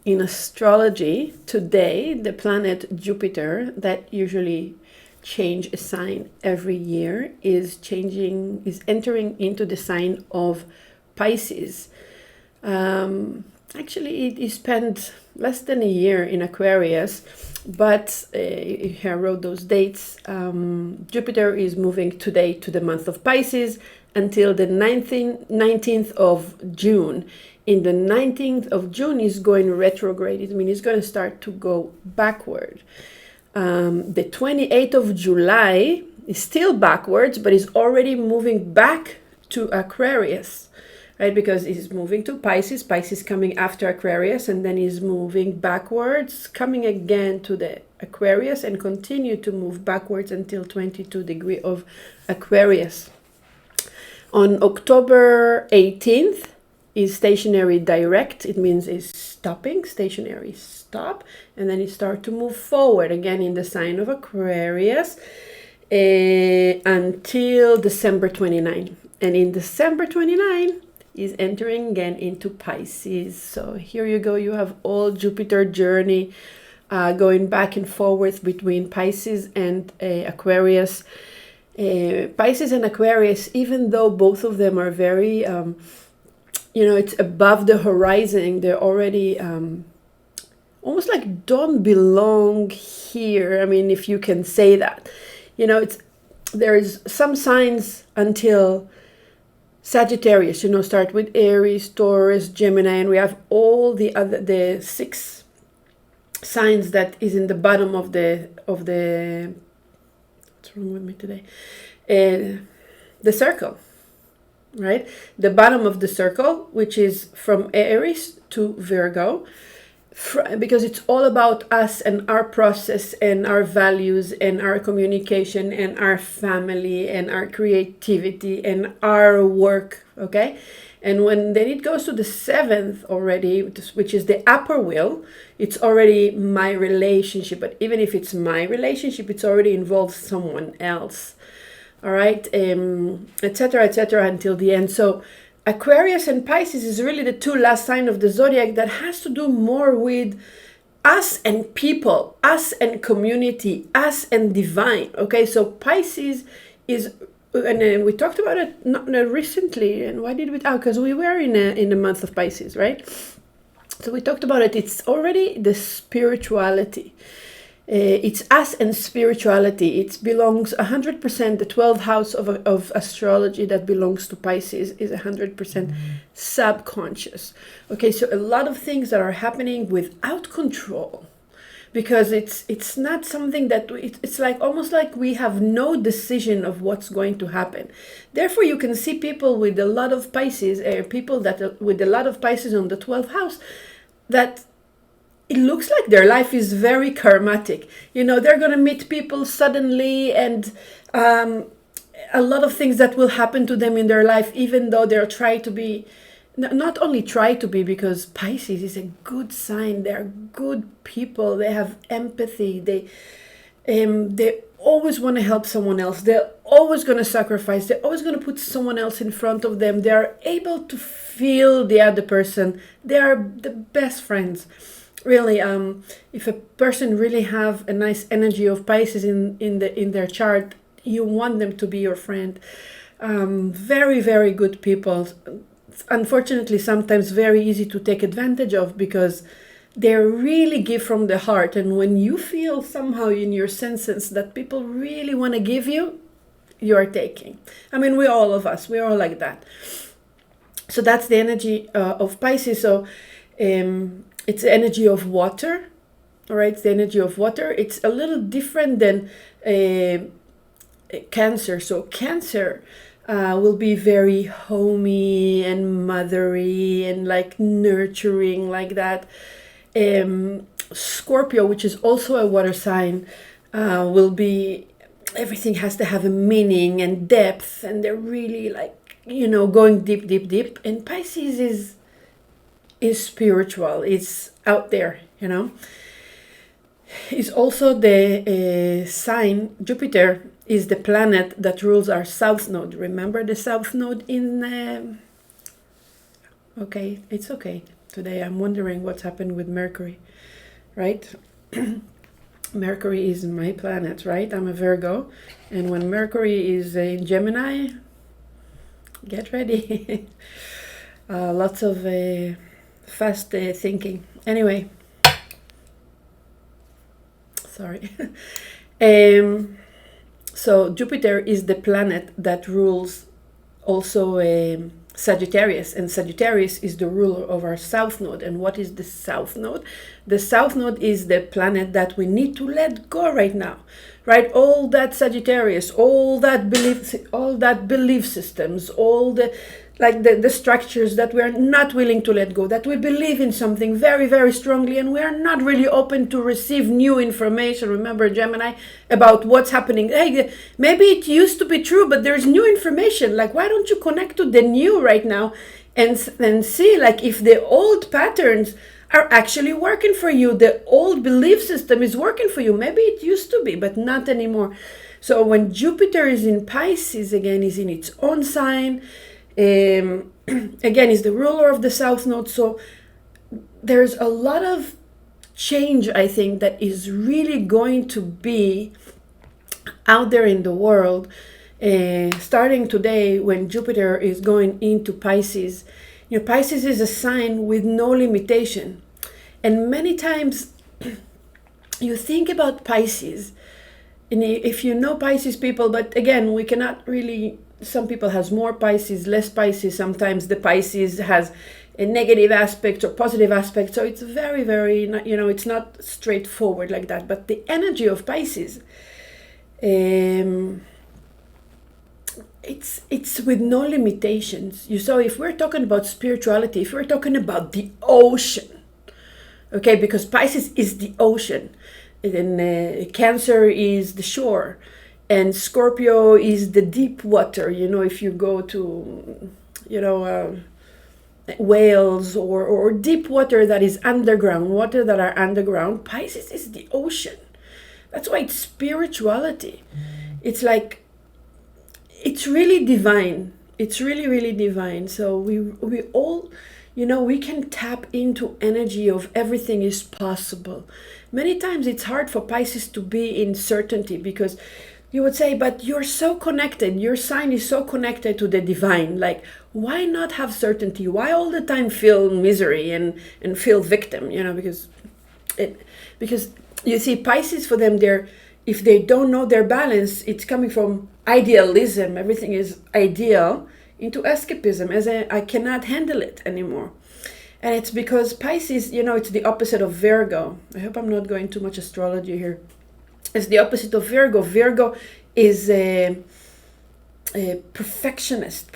in astrology today, the planet Jupiter, that usually change a sign every year, is entering into the sign of Pisces. Actually, it spent less than a year in Aquarius, but I wrote those dates. Jupiter is moving today to the month of Pisces until the 19th of June. In the 19th of June, is going retrograde. It means it's going to start to go backward. The 28th of July is still backwards, but is already moving back to Aquarius, right? Because he's moving to Pisces, Pisces coming after Aquarius, and then he's moving backwards, coming again to the Aquarius, and continue to move backwards until 22 degree of Aquarius. On October 18th, is stationary direct. It means is stopping, stationary stop, and then it start to move forward again in the sign of Aquarius until December 29. And in December 29 is entering again into Pisces. So here you go, you have all Jupiter journey going back and forth between Pisces and Aquarius. Pisces and Aquarius, even though both of them are very it's above the horizon, they're already almost like don't belong here. I mean, if you can say that, there is some signs until Sagittarius, start with Aries, Taurus, Gemini, and we have all the 6 signs that is in the bottom of the what's wrong with me today? The circle. Right? The bottom of the circle, which is from Aries to Virgo, because it's all about us and our process and our values and our communication and our family and our creativity and our work, okay? And then it goes to the 7th already, which is the upper will, it's already my relationship. But even if it's my relationship, it's already involves someone else. All right, etc., until the end. So Aquarius and Pisces is really the 2 last signs of the zodiac that has to do more with us and people, us and community, us and divine. Okay, so Pisces is, and we talked about it not recently. And why did we? Because we were in the month of Pisces, right? So we talked about it. It's already the spirituality. It's us and spirituality. It belongs 100%. The 12th house of astrology that belongs to Pisces is 100% subconscious. Okay, so a lot of things that are happening without control, because it's not something that it's like almost like we have no decision of what's going to happen. Therefore, you can see people with a lot of Pisces, people that with a lot of Pisces on the 12th house, that it looks like their life is very karmatic. They're going to meet people suddenly, and a lot of things that will happen to them in their life, even though they'll try to be, not only try to be, because Pisces is a good sign. They're good people. They have empathy. They always want to help someone else. They're always going to sacrifice. They're always going to put someone else in front of them. They're able to feel the other person. They are the best friends. Really, if a person really have a nice energy of Pisces in their chart, you want them to be your friend. Very, very good people. Unfortunately, sometimes very easy to take advantage of, because they really give from the heart. And when you feel somehow in your senses that people really want to give you, you are taking. I mean, we're all like that. So that's the energy of Pisces. So it's the energy of water, all right? It's the energy of water. It's a little different than Cancer. So Cancer will be very homey and mothery and like nurturing, like that. Scorpio, which is also a water sign, will be, everything has to have a meaning and depth, and they're really like, going deep. And Pisces is spiritual. It's out there, It's also the sign. Jupiter is the planet that rules our south node. Remember the south node in Okay, it's okay. Today I'm wondering what's happened with Mercury, right? Mercury is my planet, right? I'm a Virgo. And when Mercury is in Gemini, get ready. Lots of fast thinking. Anyway, sorry. So Jupiter is the planet that rules also Sagittarius, and Sagittarius is the ruler of our south node. And what is the south node? The south node is the planet that we need to let go right now, right? All that Sagittarius, all that belief systems, all the structures that we are not willing to let go, that we believe in something very, very strongly, and we are not really open to receive new information. Remember, Gemini, about what's happening. Hey, maybe it used to be true, but there's new information. Like, why don't you connect to the new right now and see, like, if the old patterns are actually working for you, the old belief system is working for you. Maybe it used to be, but not anymore. So when Jupiter is in Pisces, again, is in its own sign, again, is the ruler of the south node. So there's a lot of change, I think, that is really going to be out there in the world, starting today when Jupiter is going into Pisces. You know, Pisces is a sign with no limitation. And many times you think about Pisces, and if you know Pisces people, but again, we cannot really, some people has more Pisces, less Pisces. Sometimes the Pisces has a negative aspect or positive aspect. So it's very, very, it's not straightforward like that. But the energy of Pisces, it's with no limitations. So if we're talking about spirituality, if we're talking about the ocean, okay, because Pisces is the ocean, and Cancer is the shore, and Scorpio is the deep water. If you go to, whales or deep water that is underground, water that are underground, Pisces is the ocean. That's why it's spirituality. It's like, it's really divine. It's really, really divine. So we all, we can tap into energy of everything is possible. Many times it's hard for Pisces to be in certainty, because you would say, but you're so connected. Your sign is so connected to the divine. Like, why not have certainty? Why all the time feel misery and feel victim? Because you see, Pisces, for them, if they don't know their balance, it's coming from idealism. Everything is ideal, into escapism, as I cannot handle it anymore. And it's because Pisces, it's the opposite of Virgo. I hope I'm not going too much astrology here. It's the opposite of Virgo. Virgo is a perfectionist,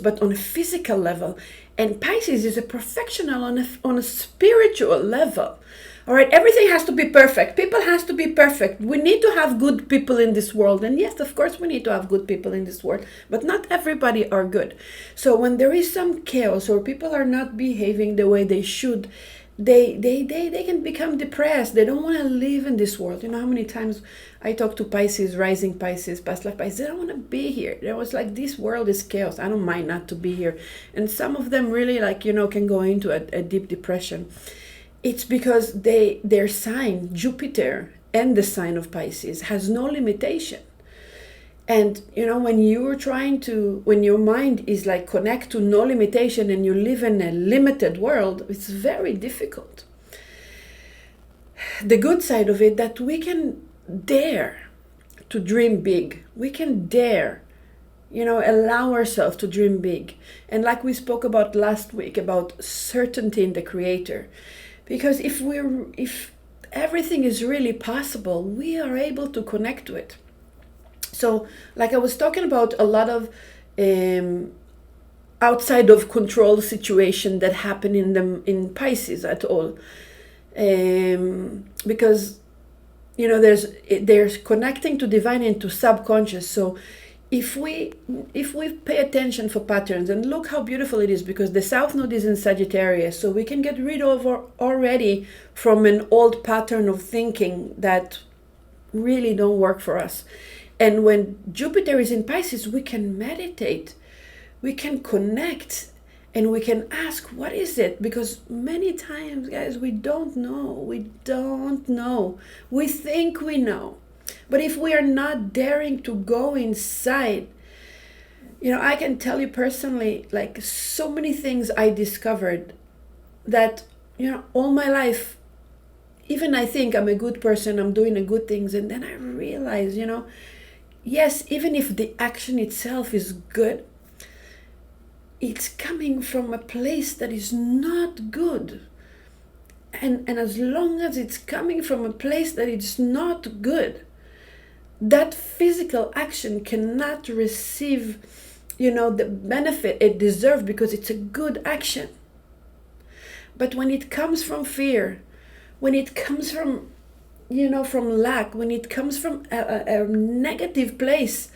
but on a physical level. And Pisces is a perfectional on a spiritual level. All right, everything has to be perfect. People has to be perfect. We need to have good people in this world. And yes, of course, we need to have good people in this world, but not everybody are good. So when there is some chaos or people are not behaving the way they should, they can become depressed. They don't want to live in this world. You know how many times I talk to Pisces, rising Pisces, past life Pisces, they don't want to be here. They was like, this world is chaos. I don't mind not to be here. And some of them really can go into a deep depression. It's because their sign, Jupiter, and the sign of Pisces has no limitation. And, when your mind is like connect to no limitation and you live in a limited world, it's very difficult. The good side of it, that we can dare to dream big. We can dare, allow ourselves to dream big. And like we spoke about last week, about certainty in the Creator. Because if everything is really possible, we are able to connect to it. So, like I was talking about, a lot of outside of control situation that happen in Pisces at all, because there's connecting to divine and to subconscious. So if we pay attention for patterns, and look how beautiful it is, because the south node is in Sagittarius, so we can get rid of already from an old pattern of thinking that really don't work for us. And when Jupiter is in Pisces, we can meditate, we can connect, And we can ask, what is it? Because many times, guys, we don't know. We don't know. We think we know. But if we are not daring to go inside, I can tell you personally, like so many things I discovered that, all my life, even I think I'm a good person, I'm doing the good things. And then I realize, yes, even if the action itself is good, it's coming from a place that is not good. And as long as it's coming from a place that is not good, that physical action cannot receive, the benefit it deserves because it's a good action. But when it comes from fear, when it comes from, from lack, when it comes from a negative place,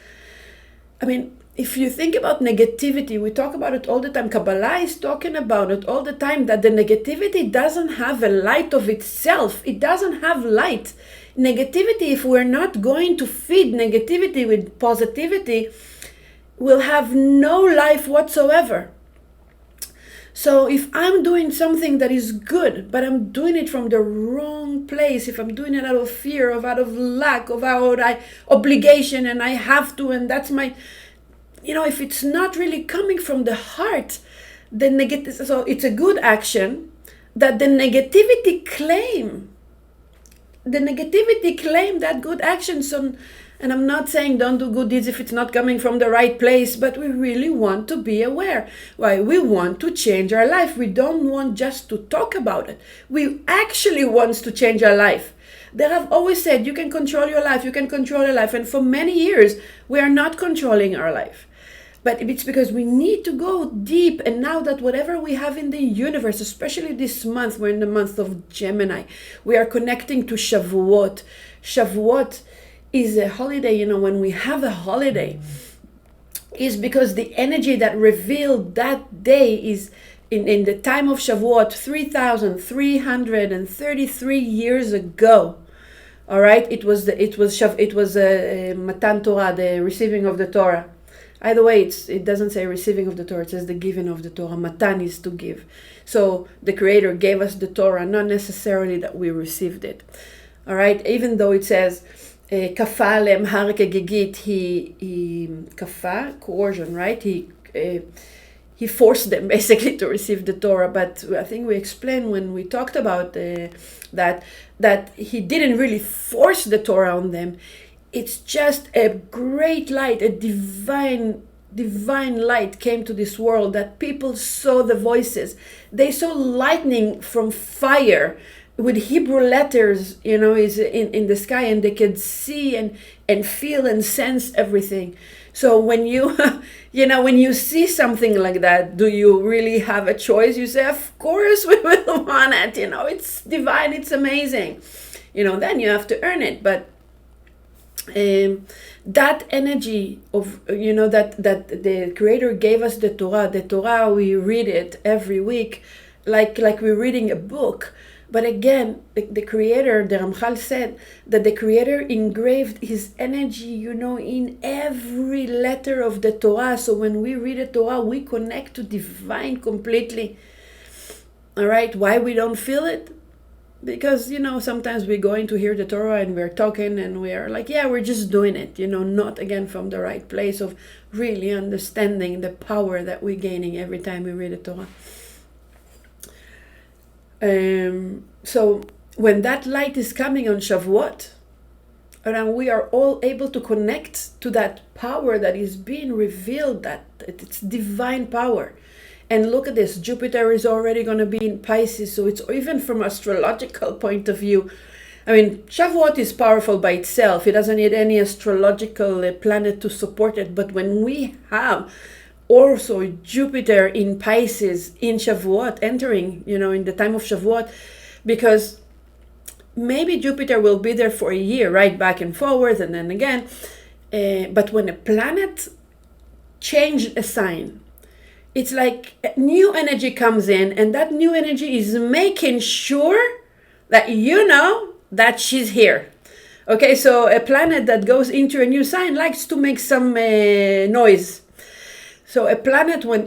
if you think about negativity, we talk about it all the time. Kabbalah is talking about it all the time, that the negativity doesn't have a light of itself. It doesn't have light. Negativity, if we're not going to feed negativity with positivity, will have no life whatsoever. So if I'm doing something that is good, but I'm doing it from the wrong place, if I'm doing it out of fear, out of lack, out of obligation, and I have to, and that's my... if it's not really coming from the heart, so it's a good action that the negativity claim that good action. So, and I'm not saying don't do good deeds if it's not coming from the right place, but we really want to be aware. Why? We want to change our life. We don't want just to talk about it. We actually want to change our life. They have always said, you can control your life, you can control your life. And for many years, we are not controlling our life. But it's because we need to go deep. And now that whatever we have in the universe, especially this month, we're in the month of Gemini, we are connecting to Shavuot. Shavuot is a holiday. When we have a holiday, is because the energy that revealed that day is in the time of Shavuot, 3,333 years ago. All right, it was Matan Torah, the receiving of the Torah. Either way, it doesn't say receiving of the Torah, it says the giving of the Torah. Matan is to give. So the Creator gave us the Torah, not necessarily that we received it. All right, even though it says kafa lem har kegigit, he kafa, coercion, right? He forced them basically to receive the Torah. But I think we explained when we talked about that he didn't really force the Torah on them. It's just a great light, a divine light came to this world, that people saw the voices. They saw lightning from fire with Hebrew letters, is in the sky, and they could see and feel and sense everything. So when you, when you see something like that, do you really have a choice? You say, of course we will want it. It's divine, it's amazing. Then you have to earn it. But that energy of, that the Creator gave us the Torah, we read it every week, like we're reading a book. But again, the Creator, the Ramchal said that the Creator engraved his energy, in every letter of the Torah. So when we read the Torah, we connect to divine completely. All right, why we don't feel it? Because, sometimes we're going to hear the Torah and we're talking and we're like, yeah, we're just doing it, not again from the right place of really understanding the power that we're gaining every time we read the Torah. So when that light is coming on Shavuot, and we are all able to connect to that power that is being revealed, that it's divine power. And look at this, Jupiter is already going to be in Pisces, so it's even from astrological point of view. Shavuot is powerful by itself. It doesn't need any astrological planet to support it. But when we have also Jupiter in Pisces in Shavuot, entering, in the time of Shavuot, because maybe Jupiter will be there for a year, right, back and forward, and then again. But when a planet changes a sign, it's like new energy comes in, and that new energy is making sure that that she's here. Okay, so a planet that goes into a new sign likes to make some noise. So a planet, when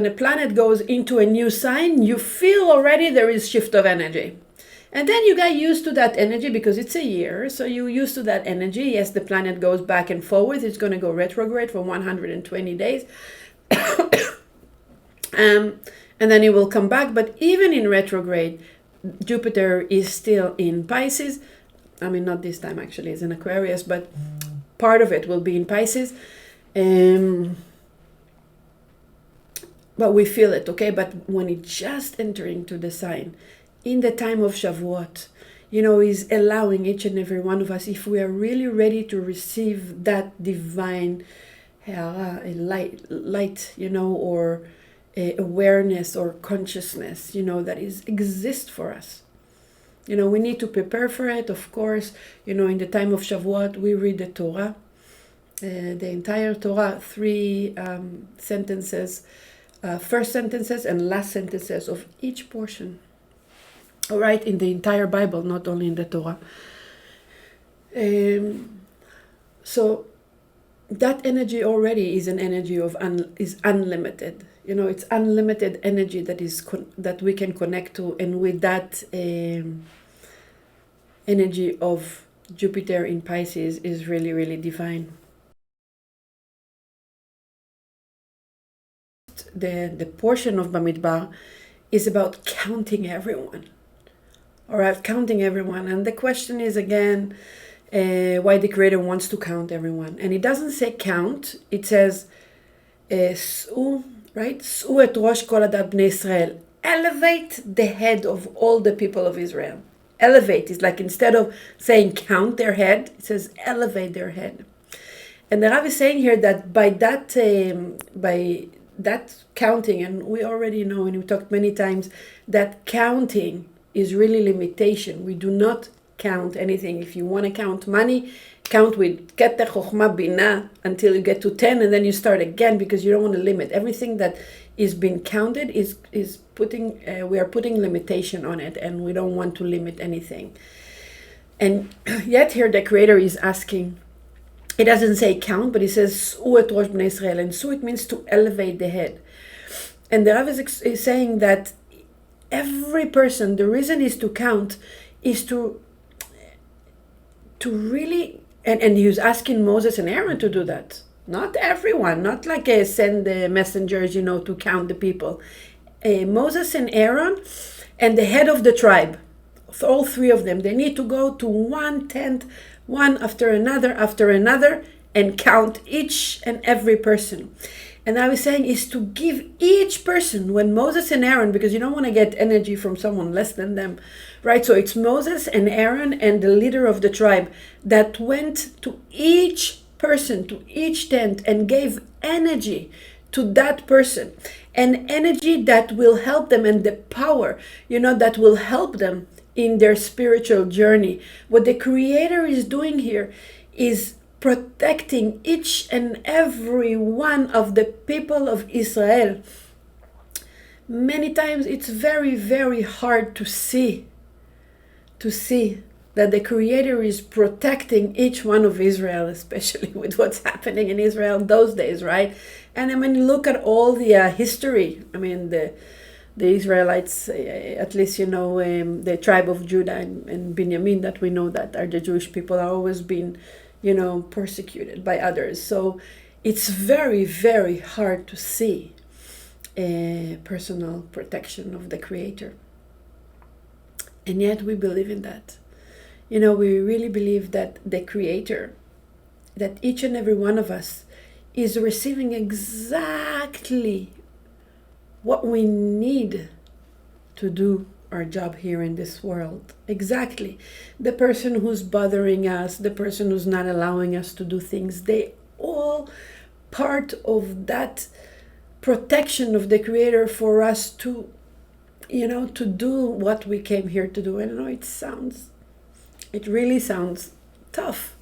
a planet goes into a new sign, you feel already there is shift of energy. And then you get used to that energy because it's a year. So you're used to that energy. Yes, the planet goes back and forward. It's going to go retrograde for 120 days. And then it will come back. But even in retrograde, Jupiter is still in Pisces. I mean, not this time actually, it's in Aquarius, but part of it will be in Pisces. But we feel it, okay? But when it just entering to the sign, in the time of Shavuot, is allowing each and every one of us, if we are really ready to receive that divine light, or awareness or consciousness, that exists for us. We need to prepare for it, of course. In the time of Shavuot, we read the Torah, the entire Torah, 3 sentences, first sentences and last sentences of each portion. All right, in the entire Bible, not only in the Torah. So that energy already is an energy is unlimited. It's unlimited energy that we can connect to, and with that energy of Jupiter in Pisces is really, really divine. The portion of Bamidbar is about counting everyone. All right, counting everyone. And the question is again, why the Creator wants to count everyone. And it doesn't say count, it says S'u, right? S'u et rosh kol adat bnei Israel. Elevate the head of all the people of Israel. Elevate is like, instead of saying count their head, it says elevate their head. And the Rav is saying here that by that counting, and we already know, and we talked many times, that counting is really limitation. We do not count anything. If you want to count money, count with Keter Chochma Bina until you get to 10, and then you start again, because you don't want to limit. Everything that is being counted is putting, we are putting limitation on it, and we don't want to limit anything. And yet here the Creator is asking, it doesn't say count, but it says S'u et rosh bnei Israel, and S'u, it means to elevate the head. And the Rav is saying that every person, the reason is to count, is to really, and he was asking Moses and Aaron to do that. Not everyone, not like send the messengers, to count the people. Moses and Aaron and the head of the tribe, all 3 of them, they need to go to one tent, one after another, and count each and every person. And I was saying is to give each person, when Moses and Aaron, because you don't want to get energy from someone less than them, right? So it's Moses and Aaron and the leader of the tribe that went to each person, to each tent, and gave energy to that person. An energy that will help them, and the power, that will help them in their spiritual journey. What the Creator is doing here is protecting each and every one of the people of Israel. Many times it's very, very hard to see that the Creator is protecting each one of Israel, especially with what's happening in Israel those days, right? And I mean, look at all the history. I mean, the Israelites, at least, the tribe of Judah and Benjamin, that we know that are the Jewish people, are always been persecuted by others. So it's very, very hard to see a personal protection of the Creator. And yet we believe in that. We really believe that the Creator, that each and every one of us is receiving exactly what we need to do our job here in this world. Exactly. The person who's bothering us, the person who's not allowing us to do things, they all part of that protection of the Creator for us to, to do what we came here to do. And I know it really sounds tough.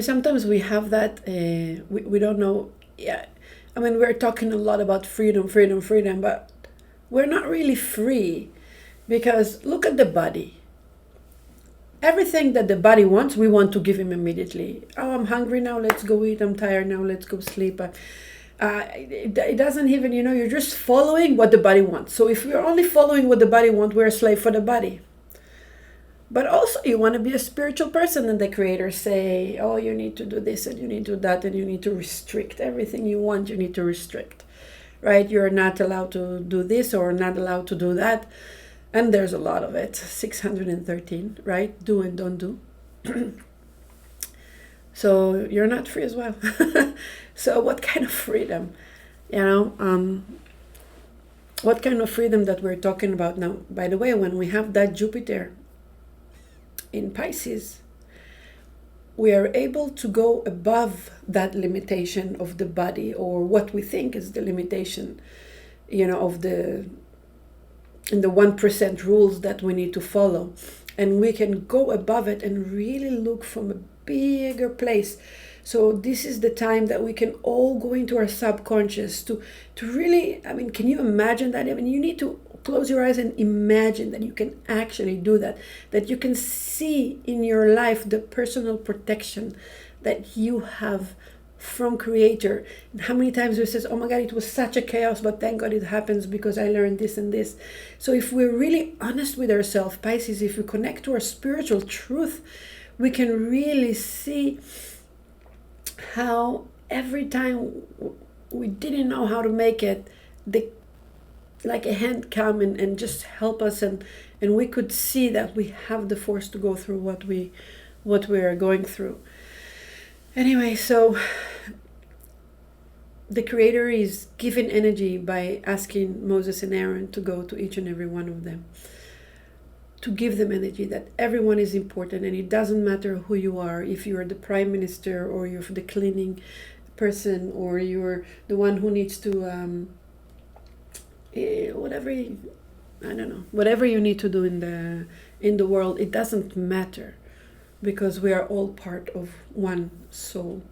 Sometimes we have that, we don't know. Yeah, I mean, we're talking a lot about freedom, but we're not really free, because look at the body. everything that the body wants, we want to give him immediately. Oh, I'm hungry now, let's go eat. I'm tired now, let's go sleep. It doesn't even, you're just following what the body wants. So if we're only following what the body wants, we're a slave for the body. But also you want to be a spiritual person, and the creators say, oh, you need to do this and you need to do that and you need to restrict everything you want. You need to restrict, right? You're not allowed to do this or not allowed to do that. And there's a lot of it, 613, right? Do and don't do. So you're not free as well. So what kind of freedom, what kind of freedom that we're talking about now? By the way, when we have that Jupiter in Pisces, we are able to go above that limitation of the body, or what we think is the limitation, of the 1% rules that we need to follow. And we can go above it and really look from a bigger place. So this is the time that we can all go into our subconscious to really, can you imagine that? You need to close your eyes and imagine that you can actually do that you can see in your life the personal protection that you have from Creator. And how many times we says, oh my God, it was such a chaos, but thank God it happens because I learned this and this. So if we're really honest with ourselves, Pisces, if we connect to our spiritual truth, we can really see how every time we didn't know how to make it, like a hand come and just help us, and we could see that we have the force to go through what we are going through. Anyway, so the Creator is giving energy by asking Moses and Aaron to go to each and every one of them, to give them energy that everyone is important, and it doesn't matter who you are, if you're the prime minister or you're the cleaning person or you're the one who needs to whatever you need to do in the world, it doesn't matter, because we are all part of one soul.